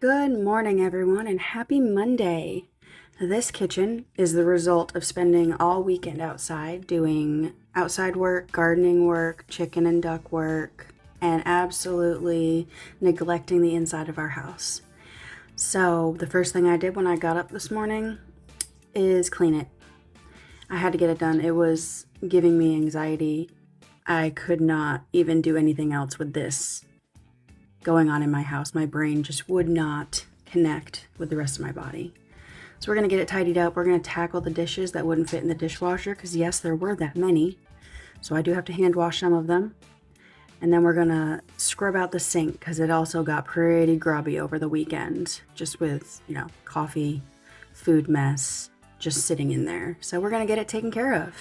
Good morning, everyone, and happy Monday. This kitchen is the result of spending all weekend outside doing outside work, gardening work, chicken and duck work, and absolutely neglecting the inside of our house. So the first thing I did when I got up this morning is clean it. I had to get it done. It was giving me anxiety. I could not even do anything else with this going on in my house. My brain just would not connect with the rest of my body. So we're going to get it tidied up. We're going to tackle the dishes that wouldn't fit in the dishwasher because yes, there were that many. So I do have to hand wash some of them. And then we're going to scrub out the sink because it also got pretty grubby over the weekend, just with, coffee, food mess, just sitting in there. So we're going to get it taken care of.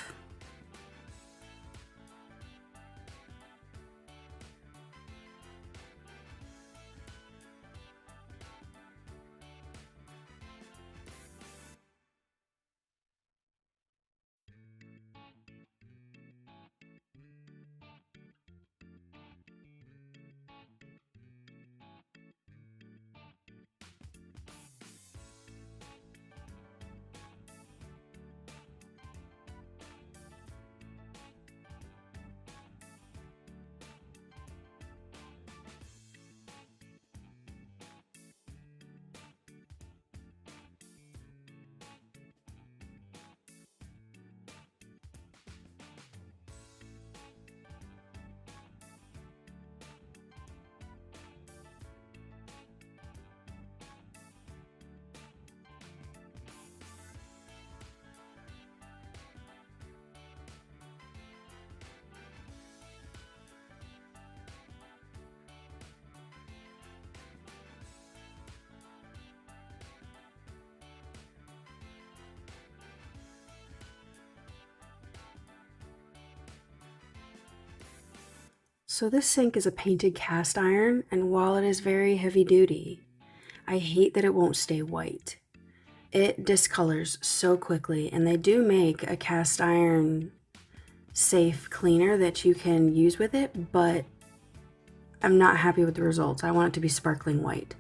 So this sink is a painted cast iron, and while it is very heavy duty, I hate that it won't stay white. It discolors so quickly, and they do make a cast iron safe cleaner that you can use with it, but I'm not happy with the results. I want it to be sparkling white.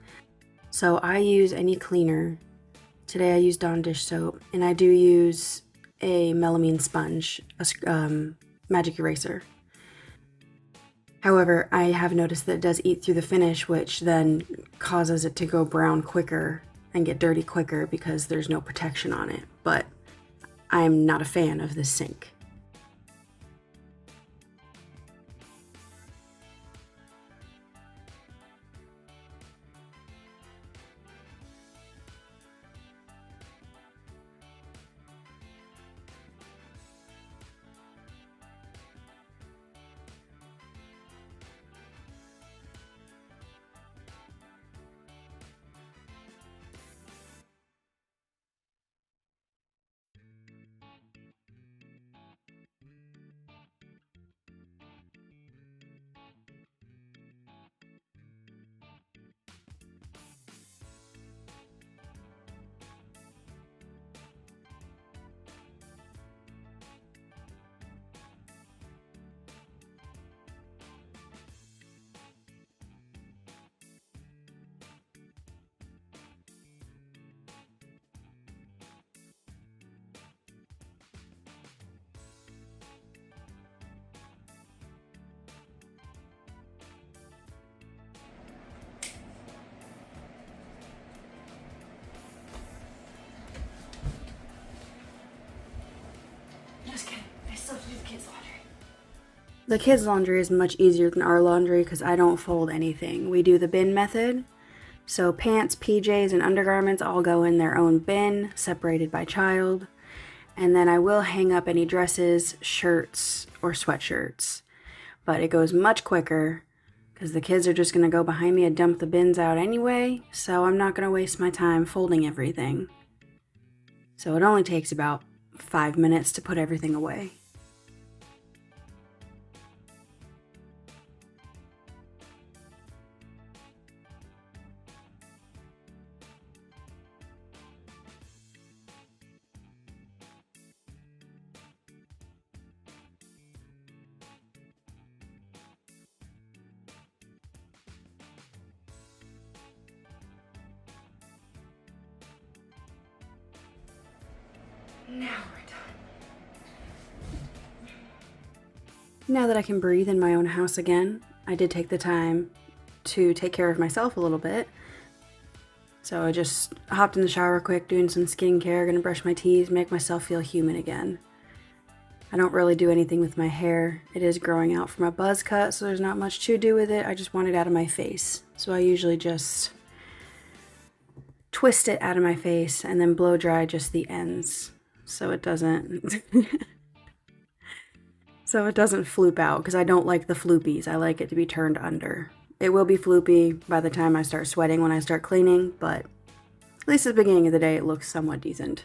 So I use any cleaner. Today I used Dawn dish soap, and I do use a melamine sponge, a magic eraser. However, I have noticed that it does eat through the finish, which then causes it to go brown quicker and get dirty quicker because there's no protection on it. But I'm not a fan of this sink. Just kidding. I still have to do the kids' laundry. The kids' laundry is much easier than our laundry because I don't fold anything. We do the bin method. So pants, PJs, and undergarments all go in their own bin, separated by child. And then I will hang up any dresses, shirts, or sweatshirts. But it goes much quicker because the kids are just going to go behind me and dump the bins out anyway. So I'm not going to waste my time folding everything. So it only takes about 5 minutes to put everything away. Now we're done. Now that I can breathe in my own house again, I did take the time to take care of myself a little bit. So I just hopped in the shower quick, doing some skincare, gonna brush my teeth, make myself feel human again. I don't really do anything with my hair. It is growing out from a buzz cut, so there's not much to do with it. I just want it out of my face. So I usually just twist it out of my face and then blow dry just the ends so it doesn't floop out, because I don't like the floopies. I like it to be turned under. It will be floopy by the time I start sweating when I start cleaning, but at least at the beginning of the day it looks somewhat decent.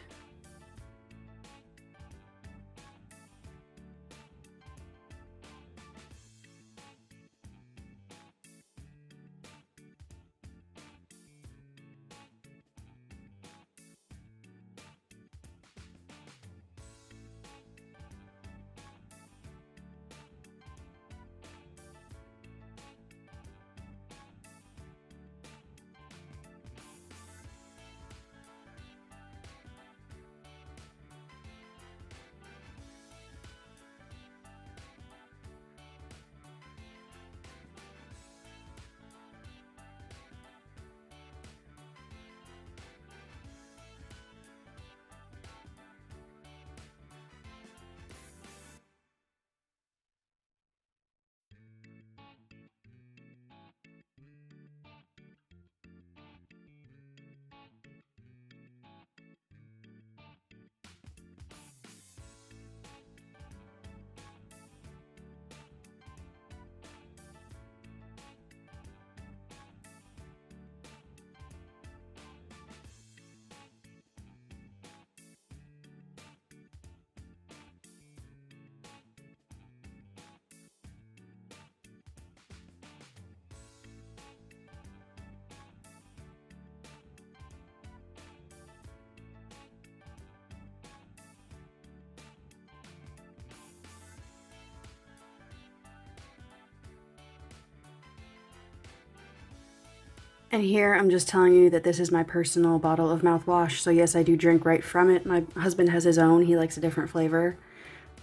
And here I'm just telling you that this is my personal bottle of mouthwash. So yes, I do drink right from it. My husband has his own. He likes a different flavor.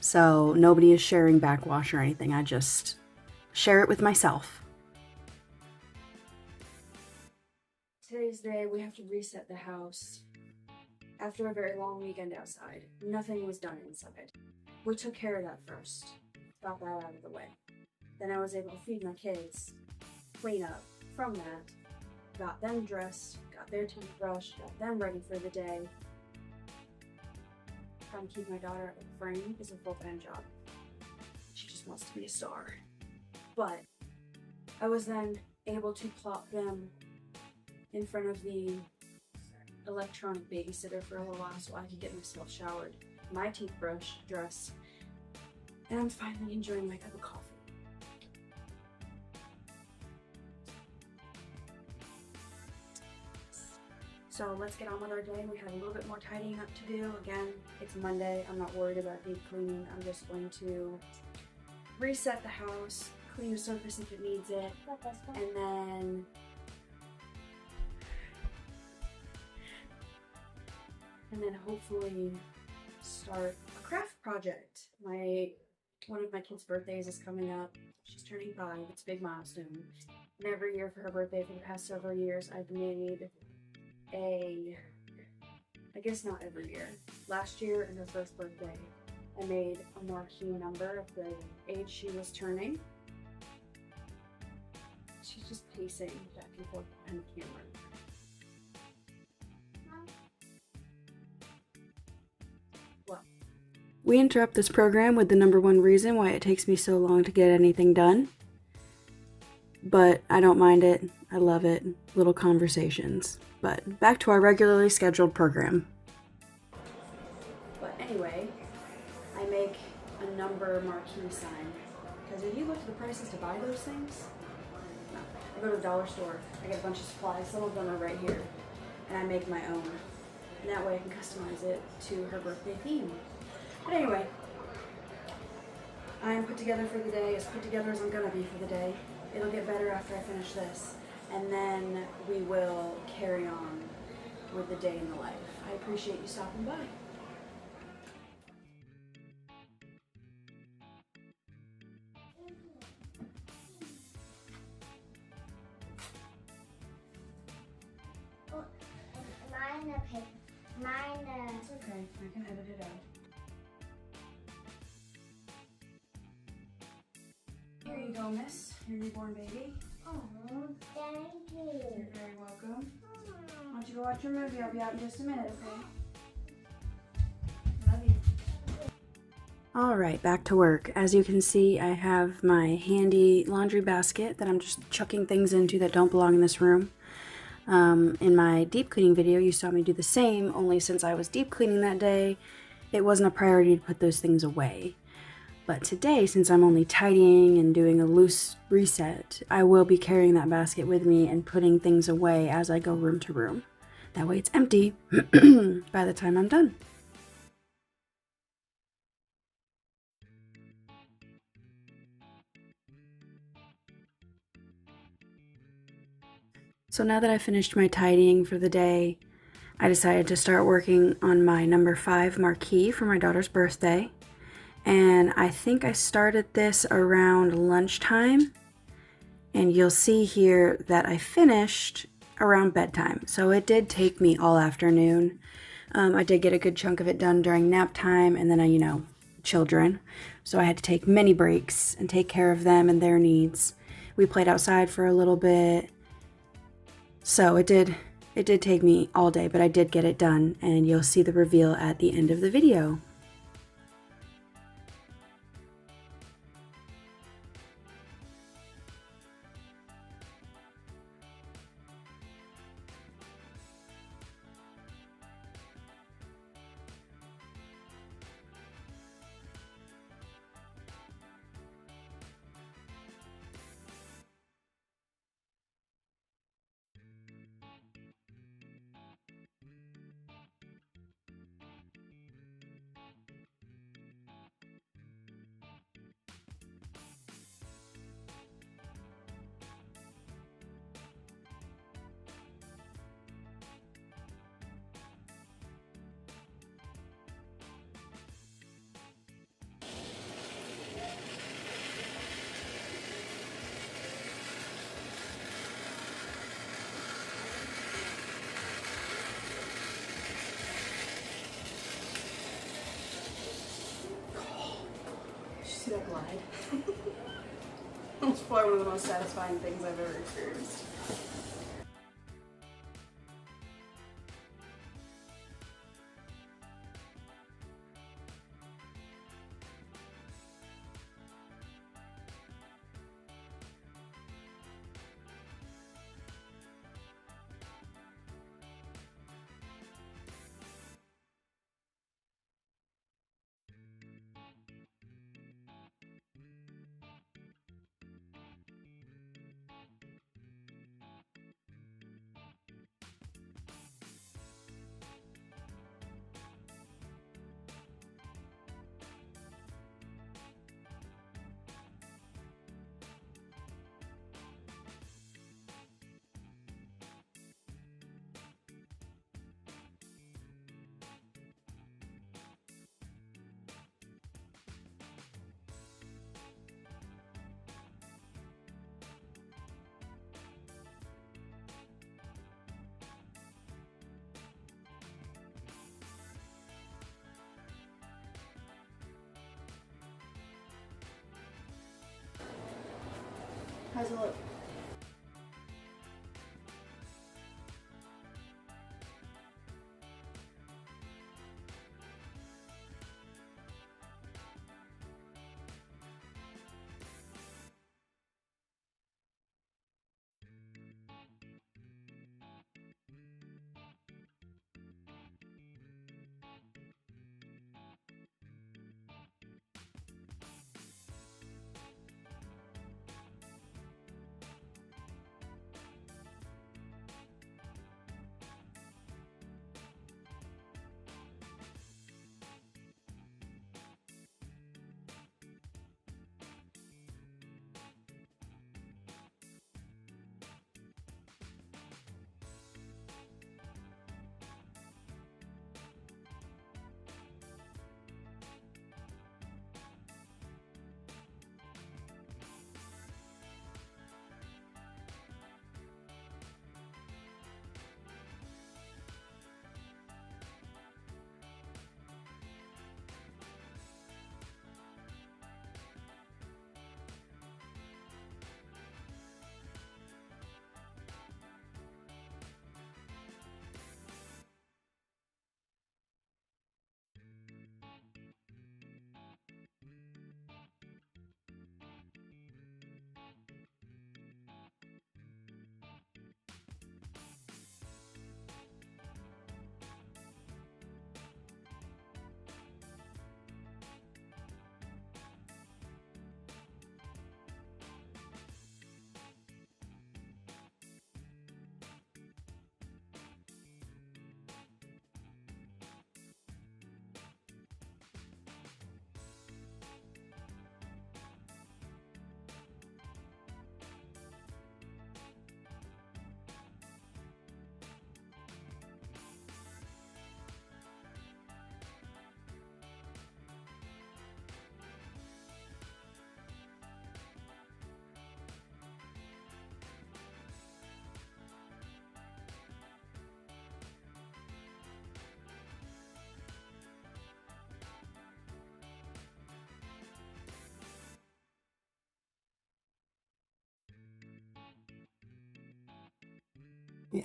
So nobody is sharing backwash or anything. I just share it with myself. Today's the day we have to reset the house. After a very long weekend outside, nothing was done inside. We took care of that first. Got that out of the way. Then I was able to feed my kids, clean up. From that, got them dressed, got their toothbrush, got them ready for the day. Trying to keep my daughter at the frame is a full-time job. She just wants to be a star. But I was then able to plop them in front of the electronic babysitter for a little while so I could get myself showered, my toothbrush, dressed, and I'm finally enjoying my cup of coffee. So let's get on with our day. We have a little bit more tidying up to do. Again, it's Monday. I'm not worried about deep cleaning. I'm just going to reset the house, clean the surface if it needs it, and then hopefully start a craft project. One of my kids' birthdays is coming up. She's turning 5. It's a big milestone. And every year for her birthday for the past several years, I've made I guess not every year. Last year, in her first birthday, I made a marquee number of the age she was turning. She's just pacing back and forth behind the camera. Well, we interrupt this program with the number one reason why it takes me so long to get anything done. But I don't mind it. I love it. Little conversations. But back to our regularly scheduled program. But anyway, I make a number marquee sign. Because if you look at the prices to buy those things, no. I go to the dollar store, I get a bunch of supplies, some of them are right here, and I make my own. And that way I can customize it to her birthday theme. But anyway, I'm put together for the day, as put together as I'm gonna be for the day. It'll get better after I finish this, and then we will carry on with the day in the life. I appreciate you stopping by. a paper. Mine It's okay. I can edit it out. Here you go, miss. Your newborn baby. Oh, thank you. You're very welcome. Why don't you go watch your movie? I'll be out in just a minute, okay? Love you. Alright, back to work. As you can see, I have my handy laundry basket that I'm just chucking things into that don't belong in this room. In my deep cleaning video, you saw me do the same, only since I was deep cleaning that day, it wasn't a priority to put those things away. But today, since I'm only tidying and doing a loose reset, I will be carrying that basket with me and putting things away as I go room to room. That way it's empty by the time I'm done. So now that I finished my tidying for the day, I decided to start working on my number 5 marquee for my daughter's birthday. And I think I started this around lunchtime. And you'll see here that I finished around bedtime. So it did take me all afternoon. I did get a good chunk of it done during nap time, and then children. So I had to take many breaks and take care of them and their needs. We played outside for a little bit. So it did take me all day, but I did get it done, and you'll see the reveal at the end of the video. See that glide? It's probably one of the most satisfying things I've ever experienced. How's it look?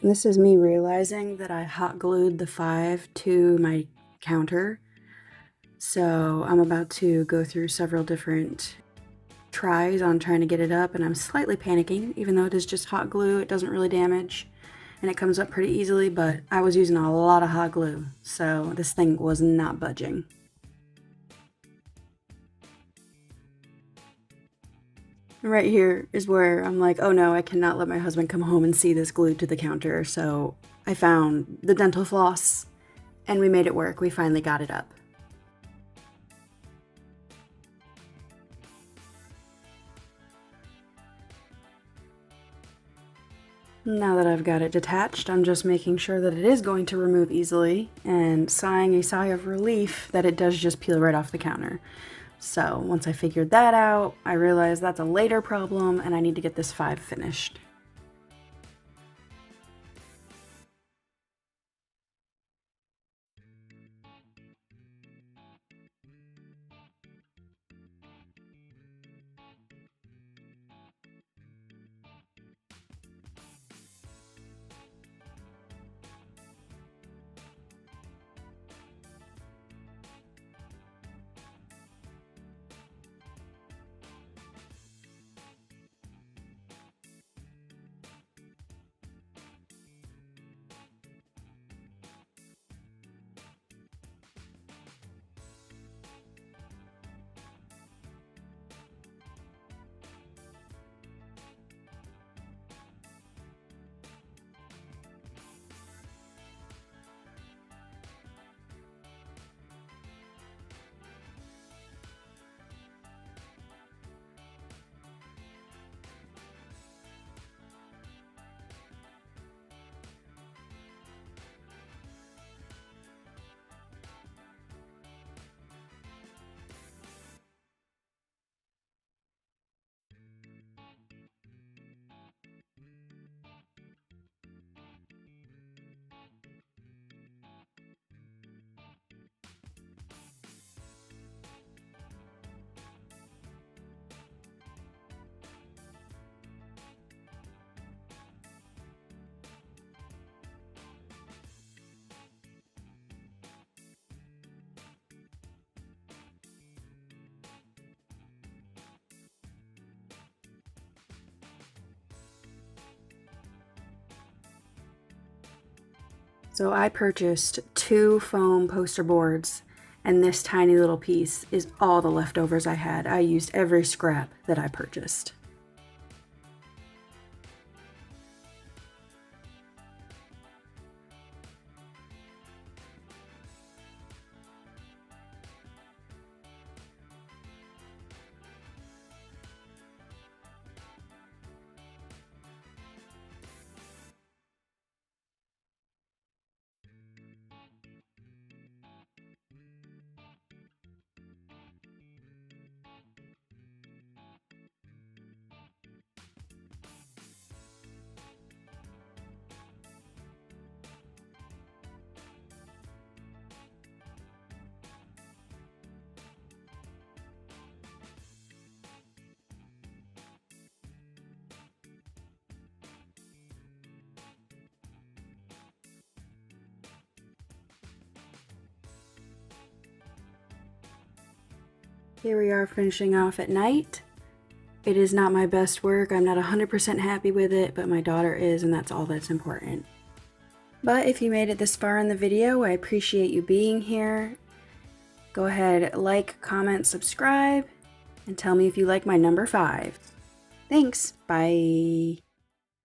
And this is me realizing that I hot glued the 5 to my counter. So I'm about to go through several different tries on trying to get it up, and I'm slightly panicking. Even though it is just hot glue, it doesn't really damage and it comes up pretty easily, but I was using a lot of hot glue, so this thing was not budging. Right here is where I'm like, oh no, I cannot let my husband come home and see this glued to the counter. So I found the dental floss and we made it work. We finally got it up. Now that I've got it detached, I'm just making sure that it is going to remove easily and sighing a sigh of relief that it does just peel right off the counter. So once I figured that out, I realized that's a later problem and I need to get this 5 finished. So I purchased 2 foam poster boards, and this tiny little piece is all the leftovers I had. I used every scrap that I purchased. Here we are finishing off at night. It is not my best work. I'm not 100% happy with it, but my daughter is, and that's all that's important. But if you made it this far in the video, I appreciate you being here. Go ahead, like, comment, subscribe, and tell me if you like my number 5. Thanks. Bye.